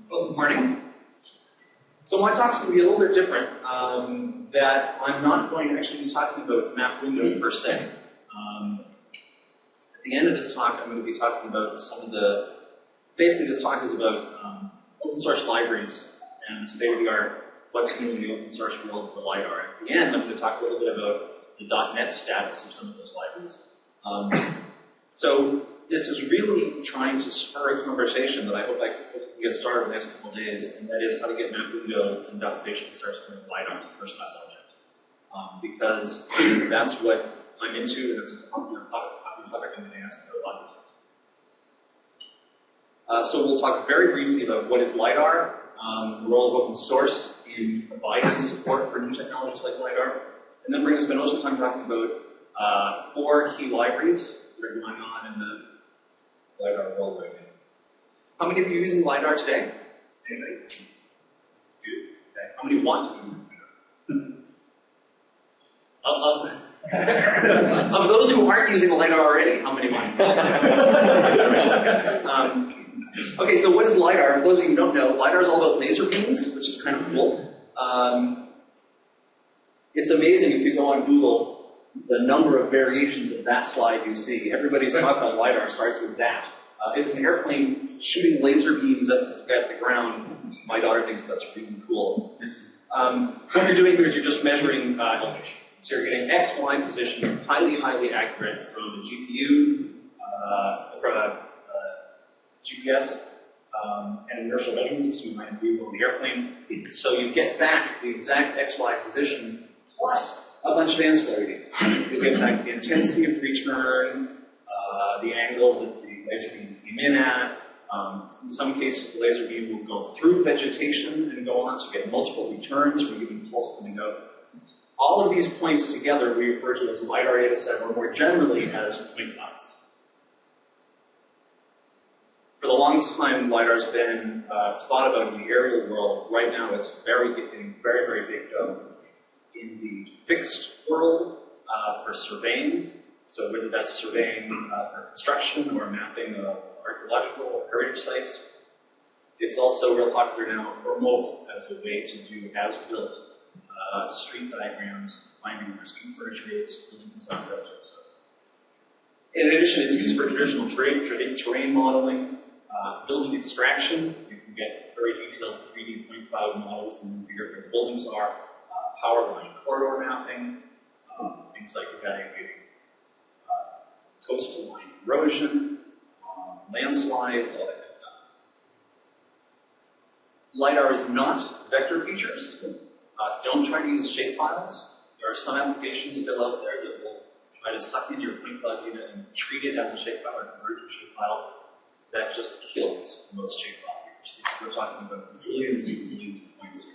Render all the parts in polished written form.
Well, good morning. So my talk's going to be a little bit different, that I'm not going to actually be talking about MapWindow per se. At the end of this talk, I'm going to be talking about some of the, basically this talk is about open source libraries and the state of the art, what's new in the open source world for LiDAR. At the end, I'm going to talk a little bit about the .NET status of some of those libraries. So this is really trying to spur a conversation that I hope I can get started in the next couple of days, and that is how to get MapWindow and .station to start spinning LiDAR to first-class object. Because that's what I'm into, and it's a popular topic I'm going to ask about a lot of things. So we'll talk very briefly about what is LiDAR, the role of open source in providing support for new technologies like LiDAR, and then we're going to spend most of the time talking about 4 key libraries that are going on in the LiDAR world right now. How many of you are using LiDAR today? Anybody? Good. Okay. How many want to use LiDAR? Of those who aren't using LiDAR already, how many want? Okay, so what is LiDAR? For those of you who don't know, LiDAR is all about laser beams, which is kind of cool. It's amazing if you go on Google, the number of variations of that slide you see. Everybody's talk about LiDAR starts with that. It's an airplane shooting laser beams at the ground. My daughter thinks that's really cool. What you're doing here is you're just measuring elevation. So you're getting X, Y position, highly accurate from a GPU, from a GPS, and inertial measurement system you might view on the airplane. So you get back the exact X, Y position plus a bunch of ancillary data. You'll get back the intensity of return, the angle that the laser beam came in at. In some cases, the laser beam will go through vegetation and go on, so you get multiple returns for a given pulse coming out. All of these points together we refer to as a LiDAR data set, or more generally as point clouds. For the longest time, LiDAR's been thought about in the aerial world. Right now, it's getting very big though. In the fixed world for surveying, so whether that's surveying for construction or mapping of archaeological or heritage sites. It's also real popular now for mobile as a way to do as-built street diagrams, finding where street furniture is, building facades, that sort of stuff. In addition, it's used for traditional terrain modeling, building extraction. You can get very detailed 3D point cloud models and figure out where the buildings are. Power line corridor mapping, things like evaluating coastal line erosion, landslides, all that kind of stuff. LiDAR is not vector features. Don't try to use shapefiles. There are some applications still out there that will try to suck in your point cloud data and treat it as a shapefile or convert it to a shapefile. That just kills most shapefile features. We're talking about zillions and billions of points here.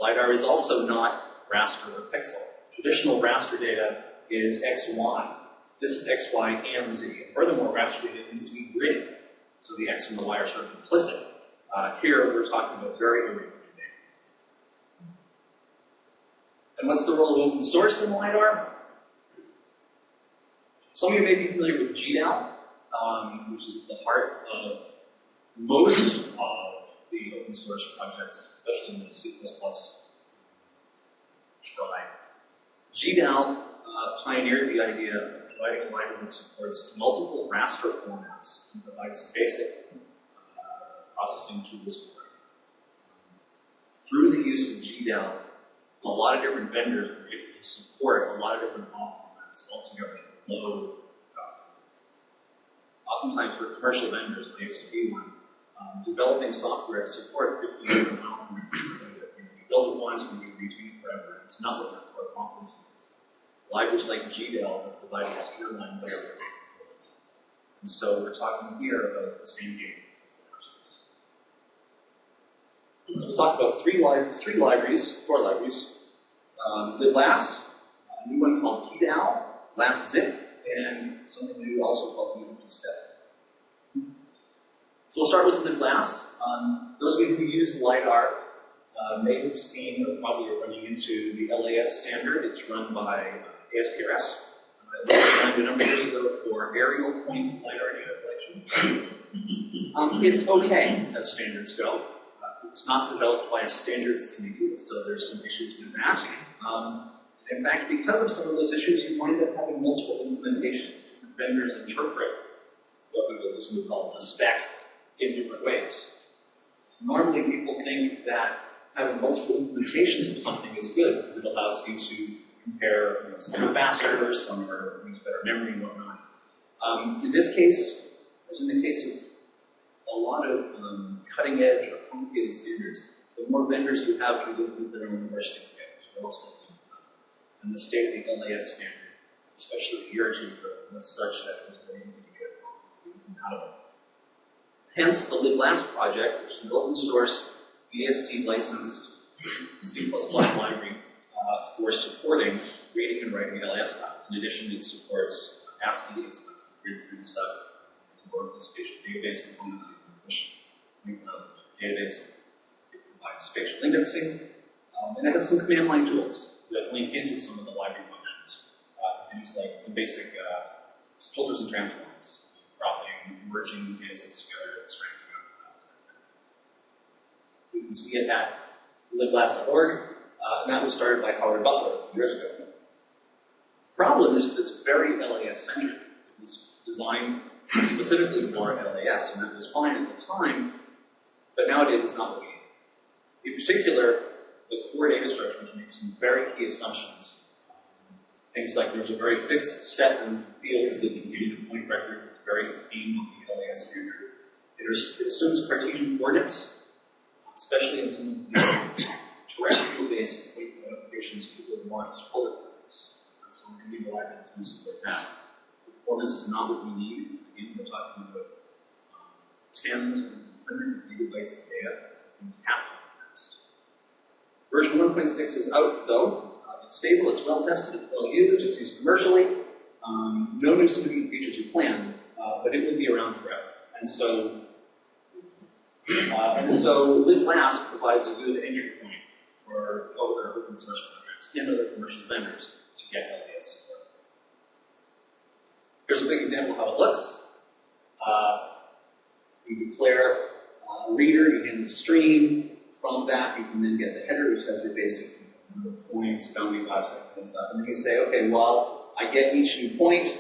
LiDAR is also not raster or pixel. Traditional raster data is XY. This is X, Y, and Z. And furthermore, raster data needs to be gridded. So the X and the Y are sort of implicit. Here, we're talking about very gridded data. And what's the role of open source in LiDAR? Some of you may be familiar with GDAL, which is at the heart of most of the open source projects, especially in the C++ tribe. GDAL pioneered the idea of providing a library that supports multiple raster formats and provides basic processing tools for it. Through the use of GDAL, a lot of different vendors were able to support a lot of different file formats altogether at low cost. Oftentimes for commercial vendors, I used to be one, developing software to support 50 different file formats. You build it once and you retain it forever. It's not what our core competency is. Libraries like GDAL have provided this airline layer. And so we're talking here about the same game. We'll talk about four libraries. LibLAS, a new one called PDAL, LASZip, and something new also called U57. So we'll start with LibLAS. Those of you who use LiDAR may have seen or probably are running into the LAS standard. It's run by ASPRS. It was designed a number of years ago for aerial point LiDAR data collection. It's okay as standards go. It's not developed by a standards committee, so there's some issues with that. In fact, because of some of those issues, you wind up having multiple implementations. Different vendors interpret what we would loosely call the spec in different ways. Normally, people think that having multiple implementations of something is good because it allows you to compare, some are faster, some are use better memory and whatnot. In this case, as in the case of a lot of cutting edge or complicated standards, the more vendors you have to do their own versioning standards. And the state of the LAS standard, especially a year or two ago, was such that it was very easy to get compatible. Hence, the LibLast project, which is an open source BSD licensed C++ library for supporting reading and writing LAS files. In addition, it supports ASCII, it's grid stuff, Oracle spatial database components, you can push link out to the database, it provides spatial indexing, and it has some command line tools that link into some of the library functions. Things like some basic filters and transforms, cropping, merging data sets together, extracting out files. You can see it at liblast.org, and that was started by Howard Butler years ago. The problem is that it's very LAS-centric. It was designed specifically for LAS, and that was fine at the time, but nowadays it's not what we need. In particular, the core data structures make some very key assumptions. Things like there's a very fixed set of fields that can give you the point record. It's very aimed at the LAS standard. It assumes Cartesian coordinates, especially in some of the terrestrial-based point applications. People want polar coordinates. So we're going to rely on to support that. Performance is not what we need. Again, we're talking about tens and hundreds of gigabytes of data. So things have to be fast. Version 1.6 is out, though. It's stable, it's well tested, it's well used, it's used commercially. No new significant features are planned, but it will be around forever. And so LibLast provides a good entry point for other open source projects and other commercial vendors to get LAS support. Here's a big example of how it looks. You declare a reader, you get the stream. From that, you can then get the header, which has your basic points, bounding box, that kind of stuff. And then you say, okay, well, I get each new point.